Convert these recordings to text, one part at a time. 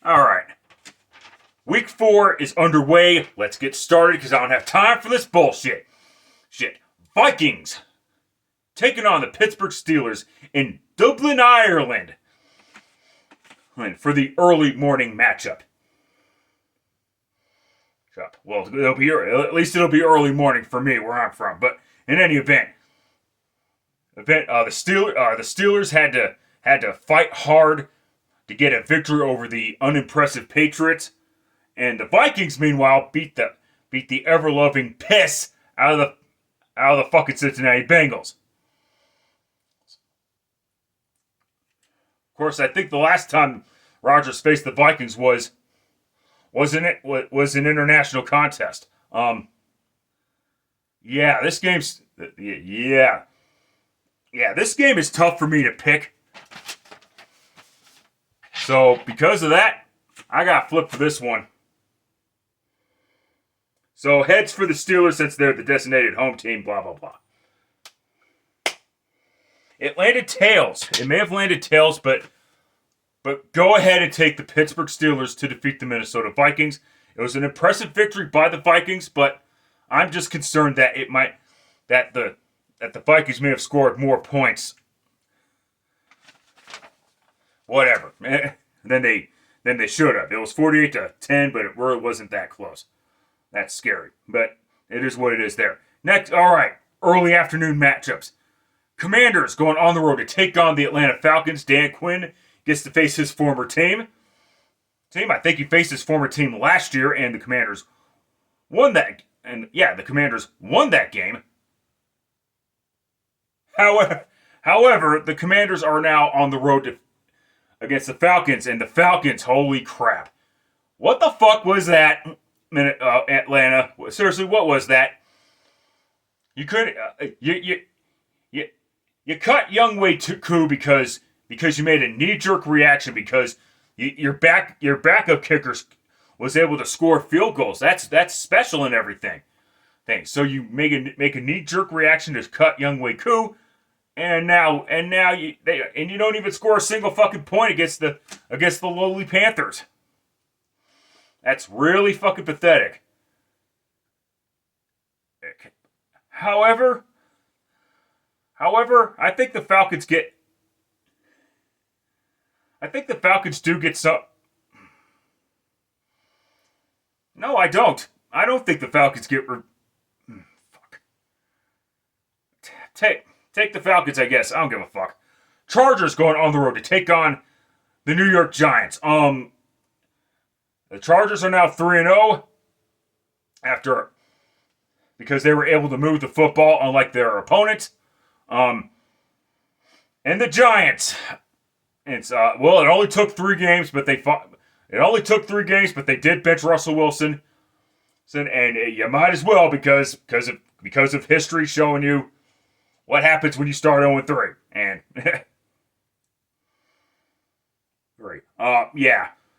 All right. Week 4 is underway. Let's get started because I don't have time for this bullshit. Vikings taking on the Pittsburgh Steelers in Dublin, Ireland for the early morning matchup. Well, at least it'll be early morning for me where I'm from. But in any event, the Steelers had to fight hard to get a victory over the unimpressive Patriots, and the Vikings, meanwhile, beat the ever-loving piss out of the fucking Cincinnati Bengals. Of course, I think the last time Rodgers faced the Vikings was an international contest. This game is tough for me to pick. So because of that, I got flipped for this one. So heads for the Steelers since they're the designated home team. Blah blah blah. It landed tails. It may have landed tails, but go ahead and take the Pittsburgh Steelers to defeat the Minnesota Vikings. It was an impressive victory by the Vikings, but I'm just concerned that the Vikings may have scored more points. Whatever, than they should have. It was 48-10, but it really wasn't that close. That's scary, but it is what it is there. Next, all right, early afternoon matchups. Commanders going on the road to take on the Atlanta Falcons. Dan Quinn gets to face his former team. I think he faced his former team last year, and the Commanders won that. And yeah, the Commanders won that game. However, the Commanders are now on the road against the Falcons, and the Falcons, holy crap. What the fuck was that, Atlanta? Seriously, what was that? You could you cut Younghoe Koo because you made a knee-jerk reaction because your backup kicker was able to score field goals. That's special and everything. So you make a knee-jerk reaction to cut Younghoe Koo, and now you don't even score a single fucking point against the lowly Panthers. That's really fucking pathetic. However, I think the Falcons do get some. No, I don't. I don't think the Falcons get. Fuck. Take the Falcons, I guess. I don't give a fuck. Chargers going on the road to take on the New York Giants. The Chargers are now 3-0 because they were able to move the football unlike their opponents. And the Giants. It only took 3 games, but they fought. It only took 3 games, but they did bench Russell Wilson. And you might as well because of history showing you what happens when you start 0-3. And great.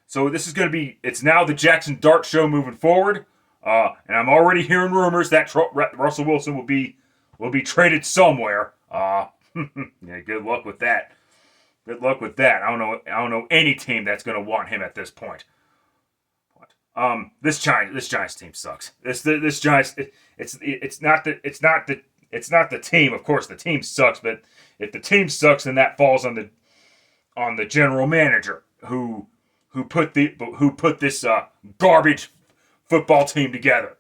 So this is going to be. It's now the Jackson Dart show moving forward. And I'm already hearing rumors that Russell Wilson will be traded somewhere. Yeah, good luck with that. Good luck with that. I don't know any team that's going to want him at this point. This Giants team sucks. This Giants it's not the team. Of course, the team sucks, but if the team sucks, then that falls on the general manager who put this garbage football team together.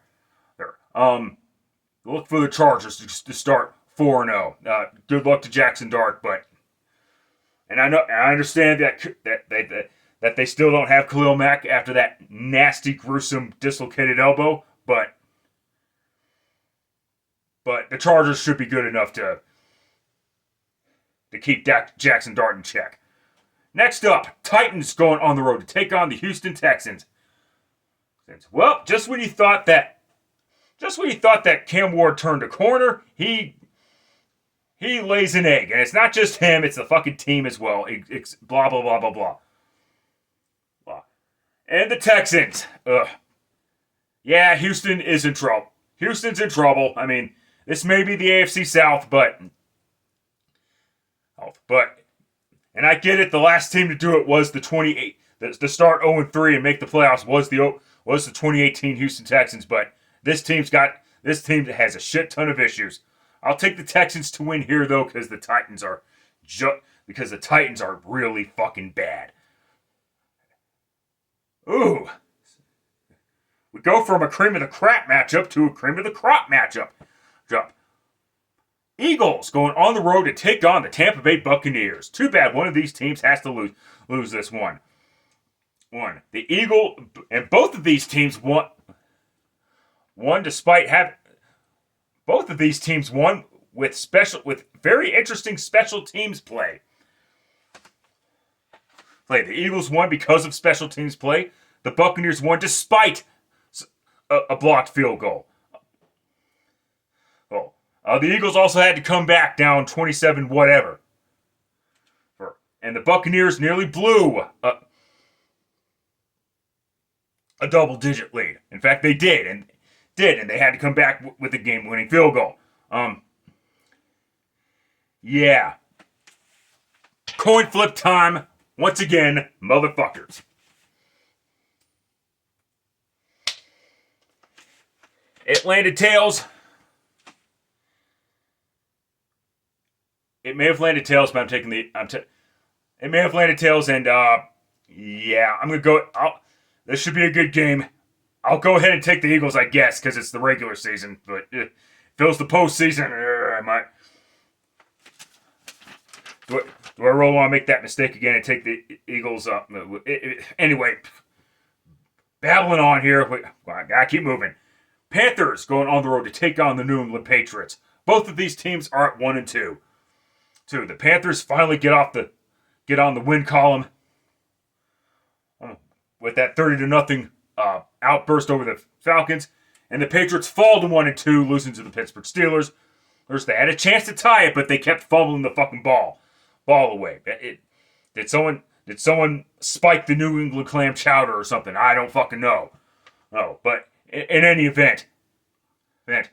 Look for the Chargers to start 4-0. Good luck to Jackson Dart, and I understand that they still don't have Khalil Mack after that nasty, gruesome, dislocated elbow, but the Chargers should be good enough to keep Jackson Dart in check. Next up, Titans going on the road to take on the Houston Texans. Well, just when you thought that Cam Ward turned a corner, he lays an egg, and it's not just him; it's the fucking team as well. It's blah blah blah blah blah. And the Texans, yeah, Houston is in trouble. Houston's in trouble. I mean, this may be the AFC South, but and I get it. The last team to do it was the the start 0-3 and make the playoffs was the 2018 Houston Texans, but this team has a shit ton of issues. I'll take the Texans to win here though, because the Titans are really fucking bad. Ooh. We go from a cream of the crap matchup to a cream of the crop matchup. Eagles going on the road to take on the Tampa Bay Buccaneers. Too bad one of these teams has to lose this one. The Eagle and both of these teams won despite having both of these teams won with very interesting special teams play. The Eagles won because of special teams play. The Buccaneers won despite a blocked field goal. The Eagles also had to come back down 27 whatever. And the Buccaneers nearly blew a double-digit lead. In fact, they did, and they had to come back with a game-winning field goal. Yeah. Coin flip time. Once again, motherfuckers. It landed tails. It may have landed tails, but I'm taking the... it may have landed tails, and, yeah, I'm going to go... this should be a good game. I'll go ahead and take the Eagles, I guess, because it's the regular season, but if it was the postseason, I might... Do I really want to make that mistake again and take the Eagles up? Anyway, babbling on here. I gotta keep moving. Panthers going on the road to take on the New England Patriots. Both of these teams are at 1-2. The Panthers finally get on the win column with that 30-0 outburst over the Falcons, and the Patriots fall to 1-2, losing to the Pittsburgh Steelers. They had a chance to tie it, but they kept fumbling the fucking ball away. Did someone spike the New England clam chowder or something? I don't fucking know. No, but in any event, the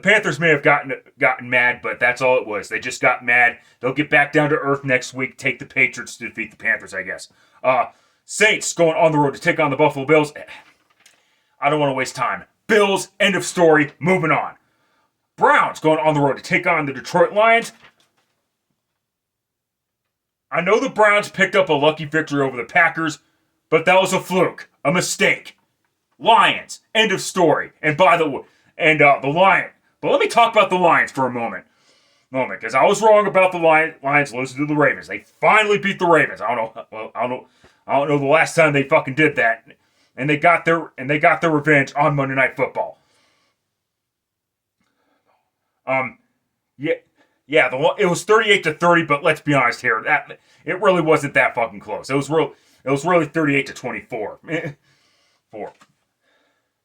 Panthers may have gotten mad, but that's all it was. They just got mad. They'll get back down to earth next week, take the Patriots to defeat the Panthers, I guess. Saints going on the road to take on the Buffalo Bills. I don't want to waste time. Bills, end of story, moving on. Browns going on the road to take on the Detroit Lions. I know the Browns picked up a lucky victory over the Packers, but that was a fluke, a mistake. Lions, end of story. And by the way, the Lions. But let me talk about the Lions for a moment, because I was wrong about the Lions losing to the Ravens. They finally beat the Ravens. I don't know the last time they fucking did that, and they got their revenge on Monday Night Football. Yeah, it was 38-30, but let's be honest here, it really wasn't that fucking close. It was really 38-24.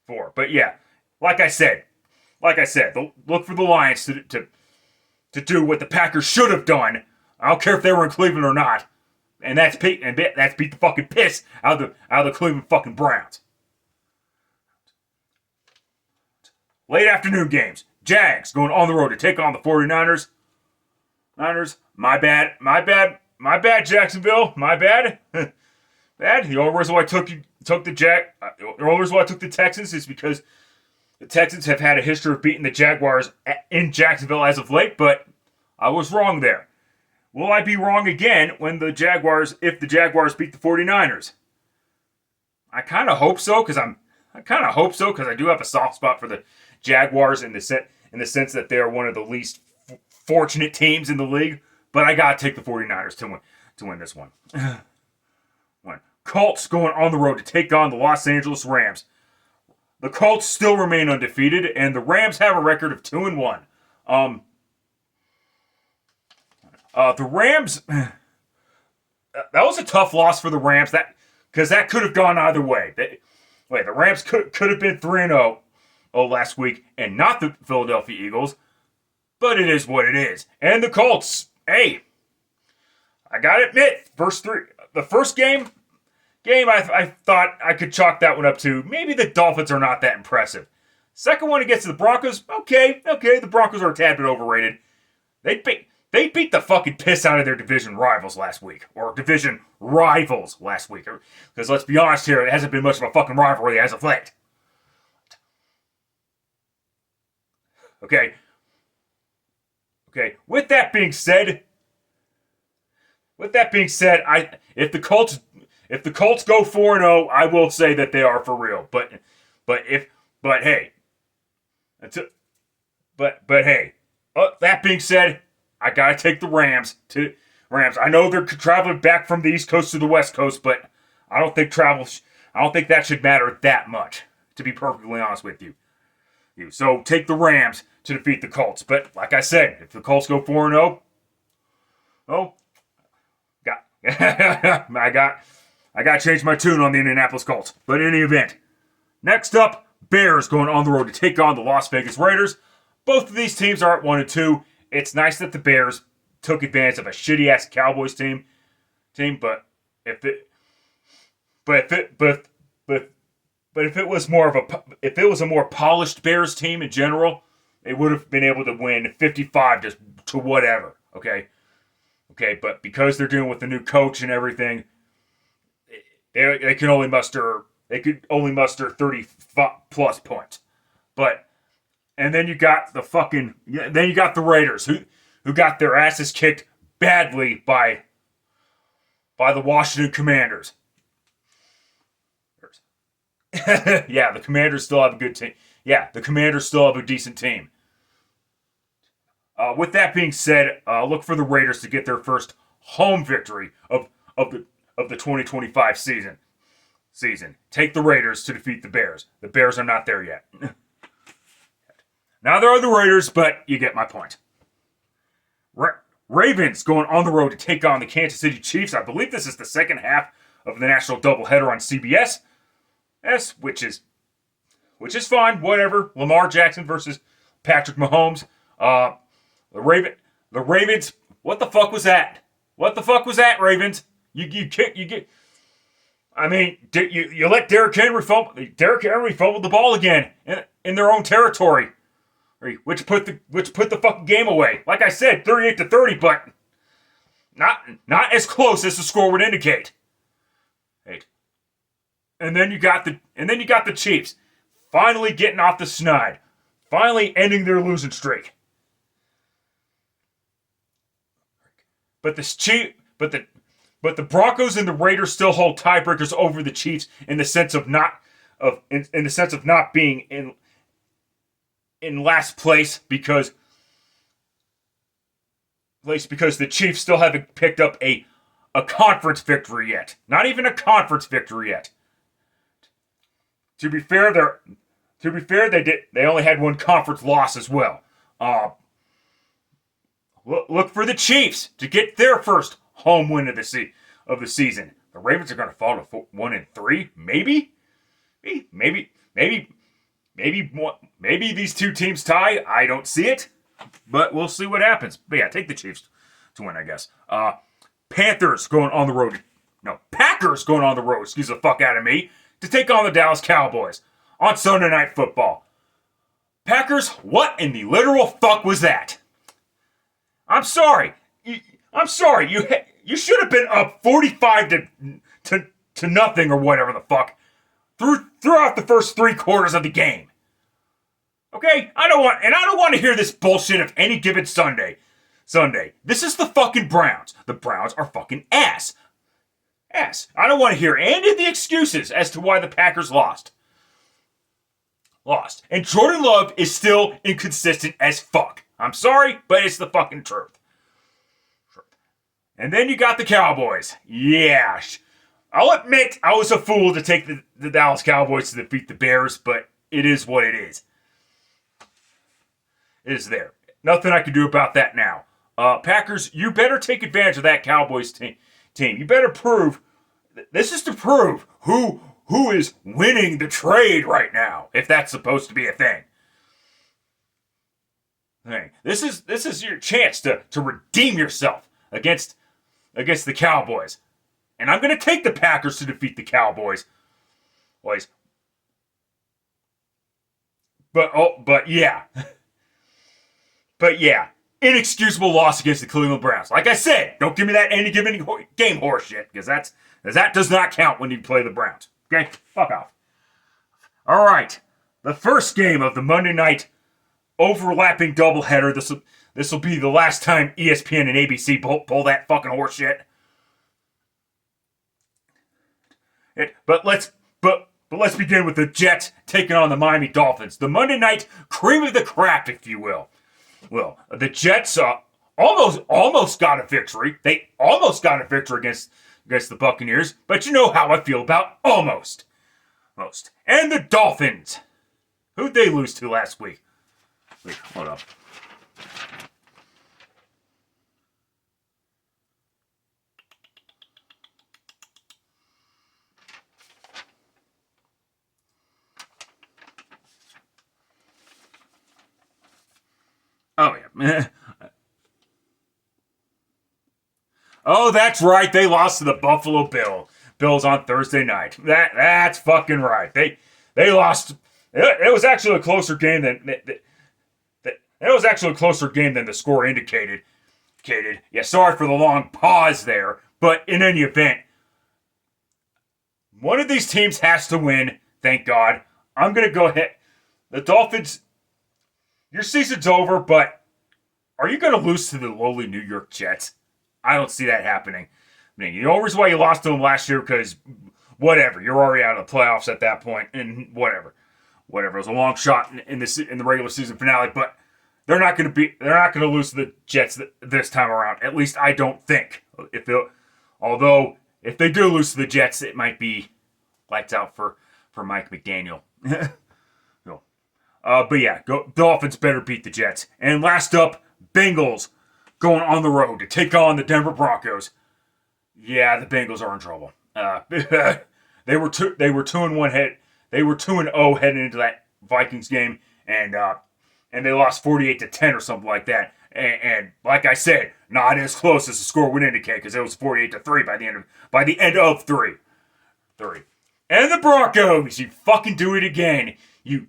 Four. But yeah, like I said, look for the Lions to do what the Packers should have done. I don't care if they were in Cleveland or not, and that's beat the fucking piss out of the Cleveland fucking Browns. Late afternoon games. Jags going on the road to take on the 49ers. My bad, Jacksonville. My bad. Bad. The only reason why I took the Texans is because the Texans have had a history of beating the Jaguars in Jacksonville as of late, but I was wrong there. Will I be wrong again if the Jaguars beat the 49ers? I kind of hope so, because I do have a soft spot for the Jaguars in the sense that they are one of the least fortunate teams in the league, but I gotta take the 49ers to win this one. Colts going on the road to take on the Los Angeles Rams. The Colts still remain undefeated, and the Rams have a record of 2-1. The Rams, that was a tough loss for the Rams, because that could have gone either way. The Rams could have been 3-0 last week, and not the Philadelphia Eagles. But it is what it is. And the Colts, hey, I gotta admit, the first game, I thought I could chalk that one up to maybe the Dolphins are not that impressive. Second one against the Broncos, okay, the Broncos are a tad bit overrated. They They beat the fucking piss out of their division rivals last week. Or division rivals last week. Because let's be honest here, it hasn't been much of a fucking rivalry as of late. Okay. With that being said, if the Colts go 4-0, I will say that they are for real. But hey. That being said, I gotta take the Rams. I know they're traveling back from the East Coast to the West Coast, but I don't think that should matter that much, to be perfectly honest with you. So take the Rams to defeat the Colts. But like I said, if the Colts go 4-0, I got to change my tune on the Indianapolis Colts. But in any event, next up, Bears going on the road to take on the Las Vegas Raiders. Both of these teams are at 1-2. It's nice that the Bears took advantage of a shitty ass Cowboys team. But if it was a more polished Bears team in general, they would have been able to win 55 to whatever. Okay, but because they're dealing with the new coach and everything, they could only muster 30 plus points. And then you got the Raiders who got their asses kicked badly by the Washington Commanders. Yeah, the Commanders still have a good team. Yeah, the Commanders still have a decent team. With that being said, look for the Raiders to get their first home victory of the 2025 season. Take the Raiders to defeat the Bears. The Bears are not there yet. Now there are the Raiders, but you get my point. Ravens going on the road to take on the Kansas City Chiefs. I believe this is the second half of the national doubleheader on CBS. Which is fine. Whatever. Lamar Jackson versus Patrick Mahomes. The Ravens. What the fuck was that? Ravens? You get. I mean, you let Derrick Henry fumble the ball again in their own territory, which put the fucking game away. Like I said, 38-30, but not as close as the score would indicate. And then you got the Chiefs finally getting off the schneid, finally ending their losing streak. But the Broncos and the Raiders still hold tiebreakers over the Chiefs in the sense of not being in last place because the Chiefs still haven't picked up a conference victory yet. Not even a conference victory yet. To be fair, they only had one conference loss as well. Look for the Chiefs to get their first home win of the season. The Ravens are going to fall to 1-3, maybe. Maybe these two teams tie. I don't see it, but we'll see what happens. But yeah, take the Chiefs to win, I guess. Packers going on the road. Excuse the fuck out of me. To take on the Dallas Cowboys on Sunday Night Football. Packers, what in the literal fuck was that? I'm sorry. You should have been up 45 to nothing or whatever the fuck throughout the first 3 quarters of the game. Okay? I don't want to hear this bullshit of any given Sunday. This is the fucking Browns. The Browns are fucking ass. I don't want to hear any of the excuses as to why the Packers lost. And Jordan Love is still inconsistent as fuck. I'm sorry, but it's the fucking truth. And then you got the Cowboys. Yeah. I'll admit I was a fool to take the Dallas Cowboys to defeat the Bears, but it is what it is. It is there. Nothing I can do about that now. Packers, you better take advantage of that Cowboys team. You better prove. This is to prove who is winning the trade right now, if that's supposed to be a thing. This is your chance to redeem yourself against the Cowboys. And I'm going to take the Packers to defeat the Cowboys. Boys. But yeah. inexcusable loss against the Cleveland Browns. Like I said, don't give me that any given game horse shit, because that does not count when you play the Browns. Okay? Fuck off. All right. The first game of the Monday night overlapping doubleheader. This will be the last time ESPN and ABC pull that fucking horse shit. But let's begin with the Jets taking on the Miami Dolphins. The Monday night cream of the crap, if you will. Well, the Jets almost got a victory. They almost got a victory against the Buccaneers, but you know how I feel about almost. And the Dolphins. Who'd they lose to last week? Wait, hold up. Oh, yeah. Oh, that's right. They lost to the Buffalo Bills on Thursday night. That's fucking right. They lost. It was actually a closer game than the score indicated. Yeah, sorry for the long pause there, but in any event, one of these teams has to win. Thank God. I'm gonna go ahead. The Dolphins. Your season's over, but are you gonna lose to the lowly New York Jets? I don't see that happening. I mean, the only reason why you lost to them last year because whatever, you're already out of the playoffs at that point, and whatever. It was a long shot in the regular season finale, but they're not going to lose to the Jets this time around. At least I don't think. Although if they do lose to the Jets, it might be lights out for Mike McDaniel. No. But yeah, Dolphins better beat the Jets. And last up, Bengals going on the road to take on the Denver Broncos. Yeah, the Bengals are in trouble. They were 2-1 head. They were 2-0 heading into that Vikings game, and they lost 48-10 or something like that. And like I said, not as close as the score would indicate because it was 48-3 by the end of three. And the Broncos, you fucking do it again. You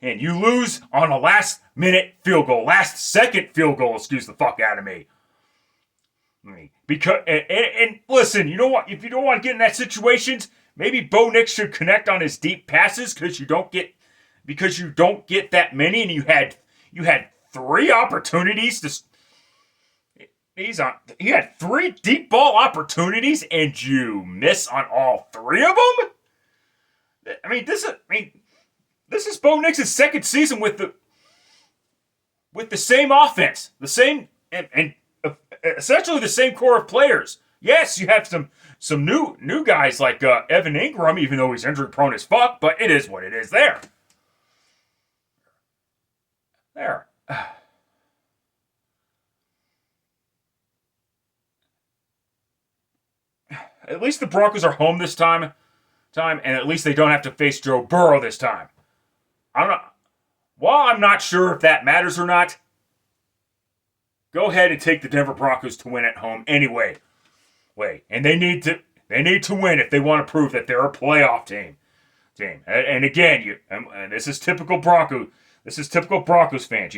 lose on a last second field goal. Excuse the fuck out of me. Because and listen, you know what? If you don't want to get in that situation, maybe Bo Nix should connect on his deep passes because you don't get that many, and you had 3 opportunities to. He had 3 deep ball opportunities, and you miss on all 3 of them. This is Bo Nix's second season with the same offense, the same and essentially the same core of players. Yes, you have some new guys like Evan Ingram, even though he's injury prone as fuck, but it is what it is there. At least the Broncos are home this time, and at least they don't have to face Joe Burrow this time. While I'm not sure if that matters or not, go ahead and take the Denver Broncos to win at home anyway. And they need to win if they want to prove that they're a playoff team. And again, and this is typical Broncos. This is typical Broncos fans.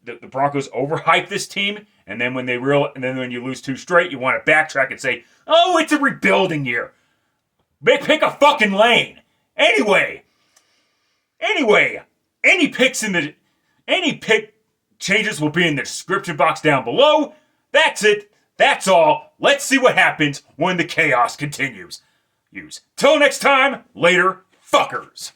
The Broncos overhype this team, and then when you lose 2 straight, you want to backtrack and say, "Oh, it's a rebuilding year." Pick a fucking lane. Anyway, any pick changes will be in the description box down below. That's it. That's all. Let's see what happens when the chaos continues. Till next time, later, fuckers.